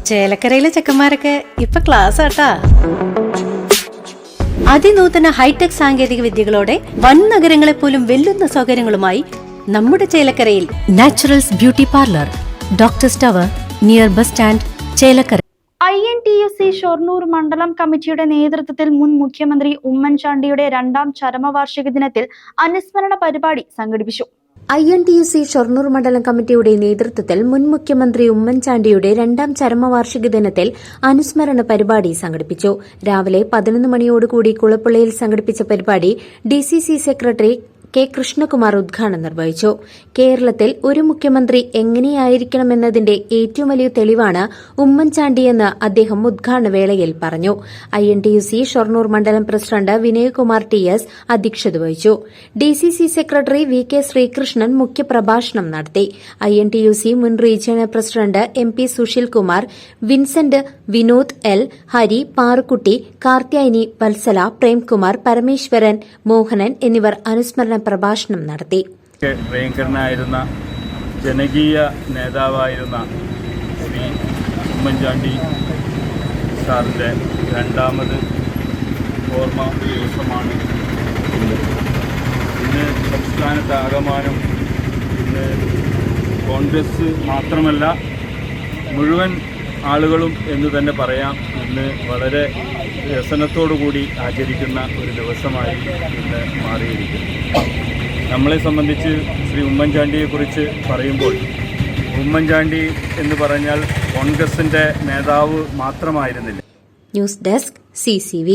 ചേലക്കരയിലെ ചെക്കന്മാരൊക്കെ ഇപ്പൊ ക്ലാസ് ആട്ടാ. അതിനൂതന ഹൈടെക് സാങ്കേതിക വിദ്യകളോടെ വൻ നഗരങ്ങളെ പോലും വെല്ലുന്ന സൗകര്യങ്ങളുമായി നമ്മുടെ ചേലക്കരയിൽ naturals beauty parlour, doctors tower, near bus stand, Chelakkara. INTUC Shoranur മണ്ഡലം കമ്മിറ്റിയുടെ നേതൃത്വത്തിൽ മുൻ മുഖ്യമന്ത്രി ഉമ്മൻചാണ്ടിയുടെ 2ാം ചരമവാർഷിക ദിനത്തിൽ അനുസ്മരണ പരിപാടി സംഘടിപ്പിച്ചു. INTUC ഷൊർണൂർ മണ്ഡലം കമ്മിറ്റിയുടെ നേതൃത്വത്തിൽ മുൻ മുഖ്യമന്ത്രി ഉമ്മൻചാണ്ടിയുടെ 2ാം ചരമവാർഷിക ദിനത്തിൽ അനുസ്മരണ പരിപാടി സംഘടിപ്പിച്ചു. രാവിലെ 11 മണിയോടുകൂടി കുളപ്പുള്ളയിൽ സംഘടിപ്പിച്ച പരിപാടി DCC സെക്രട്ടറി K. കൃഷ്ണകുമാർ ഉദ്ഘാടനം നിർവഹിച്ചു. കേരളത്തിൽ ഒരു മുഖ്യമന്ത്രി എങ്ങനെയായിരിക്കണമെന്നതിന്റെ ഏറ്റവും വലിയ തെളിവാണ് ഉമ്മൻചാണ്ടിയെന്ന് അദ്ദേഹം ഉദ്ഘാടന വേളയിൽ പറഞ്ഞു. INTUC ഷൊർണൂർ മണ്ഡലം പ്രസിഡന്റ് വിനയകുമാർ TS അധ്യക്ഷത വഹിച്ചു. DCC സെക്രട്ടറി VK ശ്രീകൃഷ്ണൻ മുഖ്യപ്രഭാഷണം നടത്തി. INTUC മുൻ regional president MP Sushilkumar, Vincent, Vinod L, Hari, Parukutty, Karthyayani, Vatsala, Premkumar, Parameswaran, Mohanan എന്നിവർ അനുസ്മരണ പ്രഭാഷണം നടത്തി. പ്രിയങ്കരനായിരുന്ന ജനകീയ നേതാവായിരുന്ന ശ്രീ ഉമ്മൻചാണ്ടി സാറിൻ്റെ 2ാമത് ഓർമ്മ ദിവസമാണ് ഇന്ന് സംസ്ഥാനത്താകമാനം. ഇന്ന് കോൺഗ്രസ് മാത്രമല്ല മുഴുവൻ ആളുകളും എന്ന് തന്നെ പറയാം, ഇന്ന് വളരെ വ്യസനത്തോടുകൂടി ആചരിക്കുന്ന ഒരു ദിവസമായി ഇന്ന് മാറിയിരിക്കുന്നു. നമ്മളെ സംബന്ധിച്ച് ശ്രീ ഉമ്മൻചാണ്ടിയെക്കുറിച്ച് പറയുമ്പോൾ ഉമ്മൻചാണ്ടി എന്ന് പറഞ്ഞാൽ കോൺഗ്രസിൻ്റെ നേതാവ് മാത്രമായിരുന്നില്ല. News desk CCV.